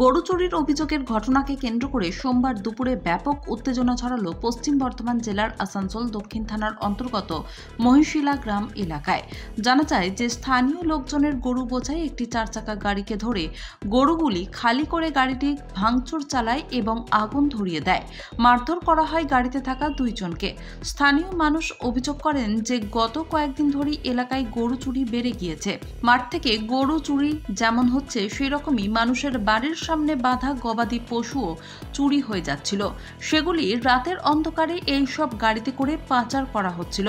গরু চুরির অভিযোগের ঘটনাকে কেন্দ্র করে সোমবার দুপুরে ব্যাপক উত্তেজনা ছড়ালো পশ্চিম বর্ধমান জেলার আসানসোল দক্ষিণ থানার অন্তর্গত মহিশিলা গ্রাম এলাকায়। জানা যায় যে স্থানীয় লোকজনের গরু বোঝাই একটি 4 চাকা গাড়িকে ধরে গরুগুলি খালি করে গাড়িটি ভাঙচুর চালায় এবং আগুন ধরিয়ে দেয়। মারধর করা হয় গাড়িতে থাকা 2 জনকে। স্থানীয় মানুষ অভিযোগ করেন যে গত কয়েকদিন ধরেই এলাকায় গরু চুরি বেড়ে গিয়েছে। মাঠ থেকে গরু চুরি যেমন হচ্ছে সেরকমই মানুষের বাড়ির সামনে বাঁধা গবাদি পশুও চুরি হয়ে যাচ্ছিল। সেগুলি রাতের অন্ধকারে এই সব গাড়িতে করে পাচার করা হচ্ছিল।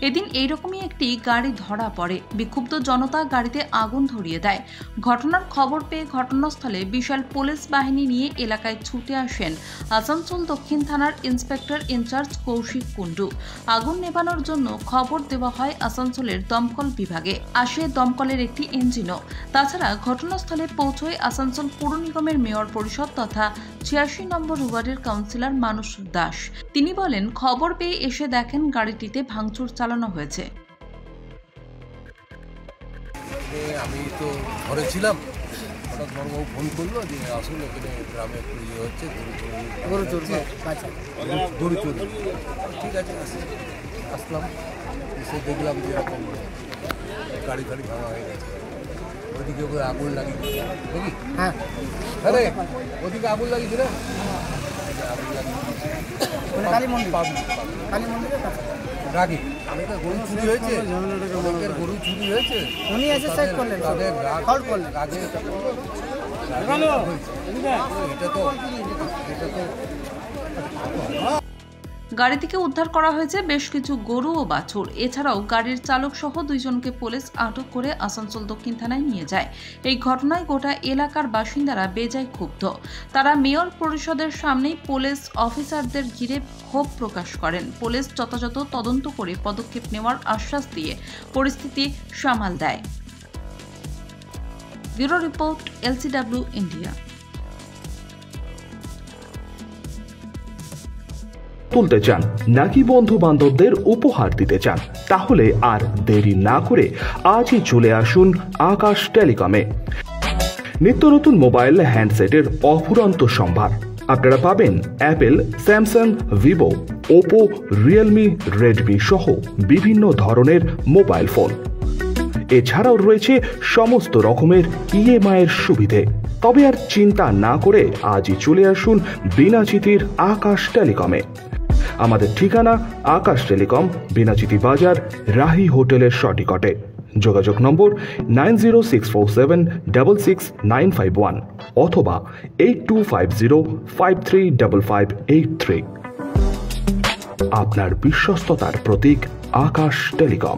এদিন এইরকমই একটি গাড়ি ধরা পড়ে। বিক্ষুব্ধ জনতা গাড়িতে আগুন ধরিয়ে দেয়। ঘটনার খবর পেয়ে ঘটনাস্থলে বিশাল পুলিশ বাহিনী নিয়ে এলাকায় ছুটে আসেন আসানসোল দক্ষিণ থানার ইন্সপেক্টর ইনচার্জ কৌশিক কুণ্ডু। আগুন নেভানোর জন্য খবর দেওয়া হয় আসানসোলের দমকল বিভাগে। আসে দমকলের একটি ইঞ্জিনও। তাছাড়া ঘটনাস্থলে পৌঁছয় আসানসোল পৌর নিগমের মেয়র পরিষদ তথা 86 নম্বর ওয়ার্ডের কাউন্সিলর মানুষ দাস। তিনি বলেন, খবর পেয়ে এসে দেখেন গাড়িটিতে ভাঙচুর চালানো হয়েছে। আমি তো ঘরে ছিলাম, হঠাৎ বড়বাবু ফোন করলো যে আসুন এখানে গ্রামে একটু ইয়ে হচ্ছে, গরু চুরি। ঠিক আছে, আসলাম, এসে দেখলাম যে এরকম গাড়ি ভাঙা হয়ে গেছে। ওদিকে ওখানে আগুন লাগিয়েছে দেখি। হ্যাঁ, ওদিকে আগুন লাগিয়েছে না, আগুন রাখি গরু চুরি হয়েছে, গরু চুরি হয়েছে। উনি এসে চেক করলেন, এটা তো গাড়ি থেকে উদ্ধার করা হয়েছে বেশ কিছু গরু ও বাছুর। এছাড়াও গাড়ির চালক সহ 2 জনকে পুলিশ আটক করে আসানসোল দক্ষিণ থানায় নিয়ে যায়। এই ঘটনায় গোটা এলাকার বাসিন্দারা বেজায় ক্ষুব্ধ। তারা মেয়র পরিষদের সামনেই পুলিশ অফিসারদের ঘিরে ক্ষোভ প্রকাশ করেন। পুলিশ যথাযথ তদন্ত করে পদক্ষেপ নেওয়ার আশ্বাস দিয়ে পরিস্থিতি সামাল দেয়। Bureau report, LCW India. তুলতে চান নাকি বন্ধু বান্ধবদের উপহার দিতে চান, তাহলে আর দেরি না করে আজই চলে আসুন আকাশ টেলিকমে। নিত্য নতুন মোবাইল হ্যান্ডসেটের অফুরন্ত সম্ভার। আপনারা পাবেন Apple, Samsung, Vivo, Oppo, Realme, Redmi সহ বিভিন্ন ধরনের মোবাইল ফোন। এছাড়াও রয়েছে সমস্ত রকমের EMI এর সুবিধে। তবে আর চিন্তা না করে আজই চলে আসুন বিনাচিতির আকাশ টেলিকমে। আমাদের ঠিকানা আকাশ টেলিকম, বিনাচিতি বাজার, রাহি হোটেলের সটিকটে। যোগাযোগ নম্বর 9064766951 অথবা 8250535583। আপনার বিশ্বস্ততার প্রতীক আকাশ টেলিকম।